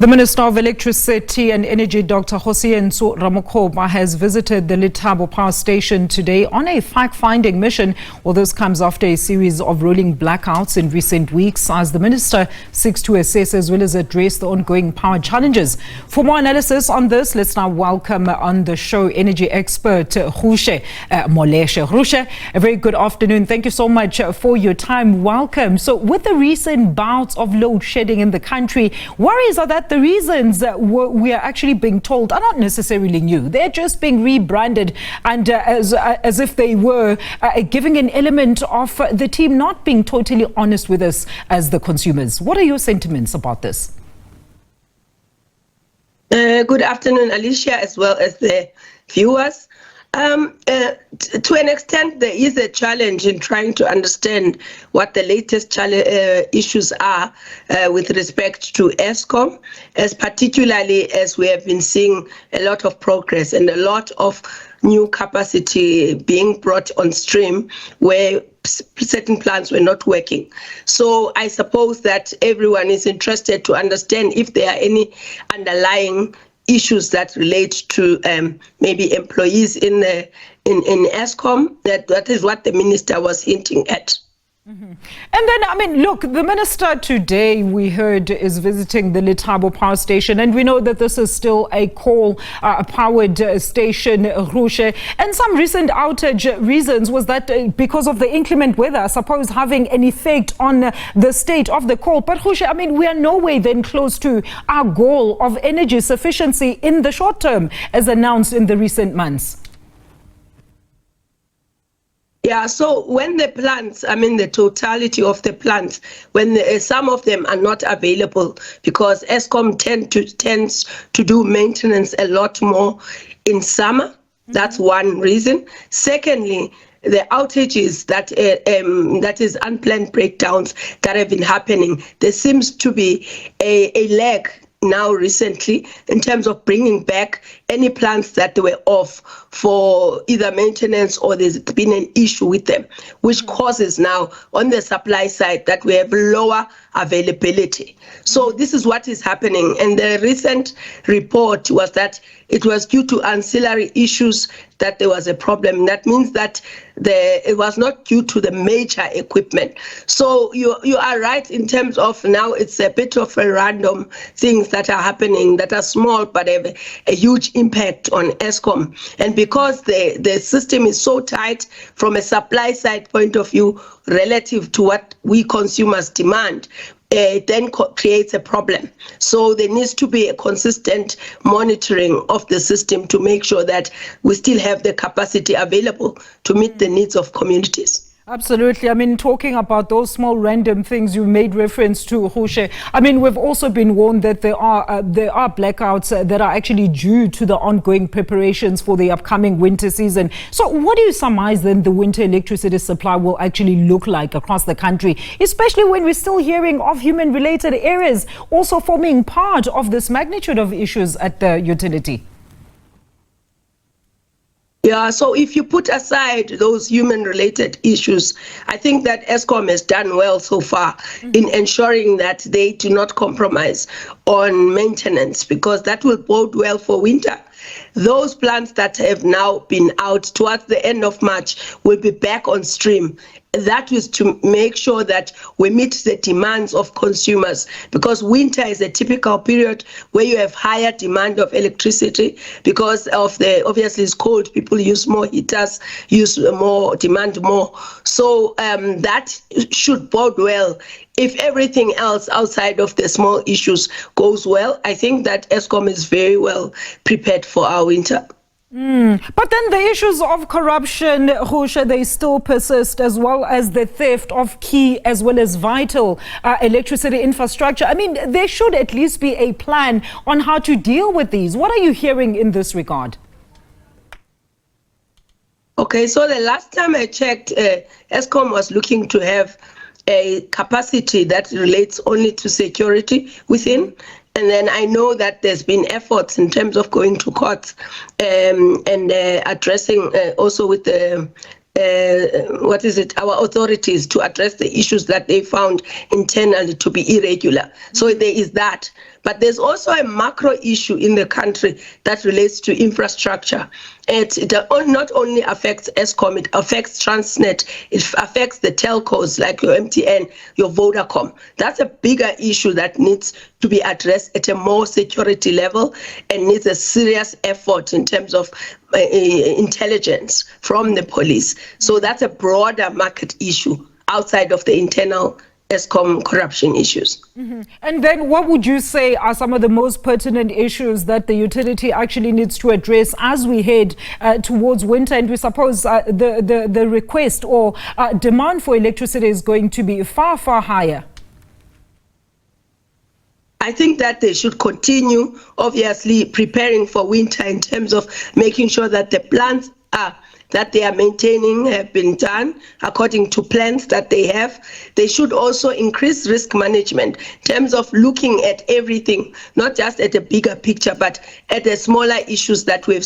The Minister of Electricity and Energy, Dr. Kgosietsho Ramokgopa, has visited the Lethabo Power Station today on a fact-finding mission. Well, this comes after a series of rolling blackouts in recent weeks as the Minister seeks to assess as well as address the ongoing power challenges. For more analysis on this, let's now welcome on the show energy expert Ruse Moleshe. Ruse, a very good afternoon. Thank you so much for your time. Welcome. So with the recent bouts of load shedding in the country, worries are that the reasons we are actually being told are not necessarily new. They're just being rebranded and as if they were giving an element of the team not being totally honest with us as the consumers. What are your sentiments about this? Good afternoon, Alicia, as well as the viewers. To an extent, there is a challenge in trying to understand what the latest issues are with respect to Eskom, as particularly as we have been seeing a lot of progress and a lot of new capacity being brought on stream where certain plants were not working. So I suppose that everyone is interested to understand if there are any underlying issues that relate to maybe employees in Eskom. That is what the minister was hinting at. Mm-hmm. And then, I mean, look, the minister today, we heard, is visiting the Lethabo Power Station, and we know that this is still a coal-powered station, Ruse. And some recent outage reasons was that because of the inclement weather, I suppose, having an effect on the state of the coal. But Ruse, I mean, we are no way then close to our goal of energy sufficiency in the short term, as announced in the recent months. Yeah, so when the plants, I mean the totality of the plants, when some of them are not available because Eskom tends to do maintenance a lot more in summer. Mm-hmm. That's one reason. Secondly, the outages that is unplanned breakdowns that have been happening. There seems to be a lag now recently in terms of bringing back any plants that were off for either maintenance or there's been an issue with them, which causes now on the supply side that we have lower availability. So this is what is happening. And the recent report was that it was due to ancillary issues that there was a problem. That means that it was not due to the major equipment. So you are right in terms of now it's a bit of a random things that are happening that are small but have a huge impact on Eskom. And because the system is so tight from a supply side point of view relative to what we consumers demand, then creates a problem. So there needs to be a consistent monitoring of the system to make sure that we still have the capacity available to meet the needs of communities. Absolutely. I mean, talking about those small random things you made reference to, Ruse, I mean, we've also been warned that there are blackouts that are actually due to the ongoing preparations for the upcoming winter season. So what do you surmise then the winter electricity supply will actually look like across the country, especially when we're still hearing of human-related areas also forming part of this magnitude of issues at the utility? Yeah, so if you put aside those human-related issues, I think that Eskom has done well so far in ensuring that they do not compromise on maintenance, because that will bode well for winter. Those plants that have now been out towards the end of March will be back on stream. That is to make sure that we meet the demands of consumers, because winter is a typical period where you have higher demand of electricity because of obviously it's cold, people use more heaters, demand more. So that should bode well. If everything else outside of the small issues goes well, I think that Eskom is very well prepared for our winter. But then the issues of corruption, Ruse, they still persist, as well as the theft of key as well as vital electricity infrastructure. I mean, there should at least be a plan on how to deal with these. What are you hearing in this regard? Okay, so the last time I checked, Eskom was looking to have a capacity that relates only to security within. And then I know that there's been efforts in terms of going to courts and addressing also with the our authorities to address the issues that they found internally to be irregular. So there is that. But there's also a macro issue in the country that relates to infrastructure. It not only affects Eskom, it affects Transnet, it affects the telcos like your MTN, your Vodacom. That's a bigger issue that needs to be addressed at a more security level and needs a serious effort in terms of intelligence from the police. So that's a broader market issue outside of the internal Eskom corruption issues. Mm-hmm. And then what would you say are some of the most pertinent issues that the utility actually needs to address as we head towards winter, and we suppose the request or demand for electricity is going to be far, far higher? I think that they should continue, obviously, preparing for winter in terms of making sure that the plants that they are maintaining have been done according to plans that they have. They should also increase risk management in terms of looking at everything, not just at a bigger picture, but at the smaller issues that we've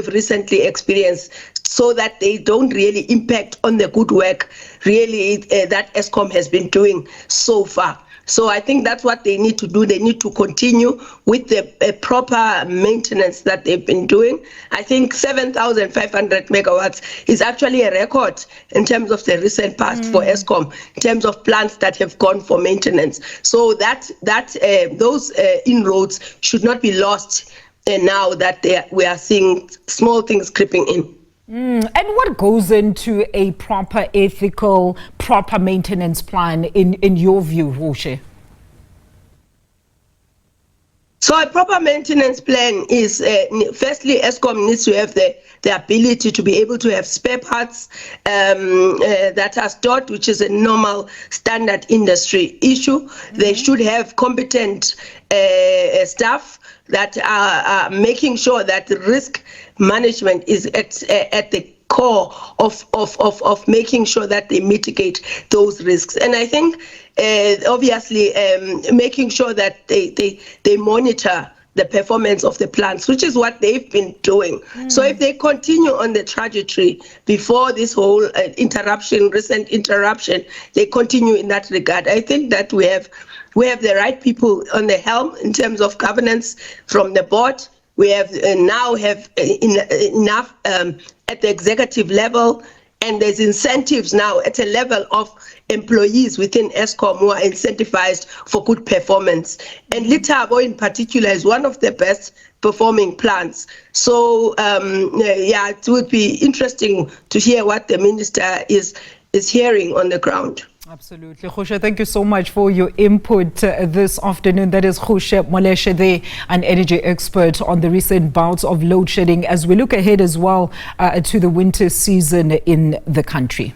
recently experienced, so that they don't really impact on the good work really that Eskom has been doing so far. So I think that's what they need to do. They need to continue with the proper maintenance that they've been doing. I think 7,500 megawatts is actually a record in terms of the recent past for Eskom, in terms of plants that have gone for maintenance. So those inroads should not be lost now that we are seeing small things creeping in. And what goes into a proper, ethical, proper maintenance plan in your view, Ruse? So a proper maintenance plan is, firstly, Eskom needs to have the ability to be able to have spare parts that are stored, which is a normal standard industry issue. Mm-hmm. They should have competent staff that are making sure that the risk management is at the core of making sure that they mitigate those risks. And I think obviously making sure that they monitor the performance of the plants, which is what they've been doing. So if they continue on the trajectory before this whole recent interruption, they continue in that regard, I think that we have the right people on the helm in terms of governance from the board. We have now have enough at the executive level, and there's incentives now at a level of employees within Eskom who are incentivized for good performance. And Lethabo in particular is one of the best performing plants. So it would be interesting to hear what the minister is hearing on the ground. Absolutely. Kgosietsho, thank you so much for your input this afternoon. That is Ruse Moleshe there, an energy expert on the recent bouts of load shedding as we look ahead as well to the winter season in the country.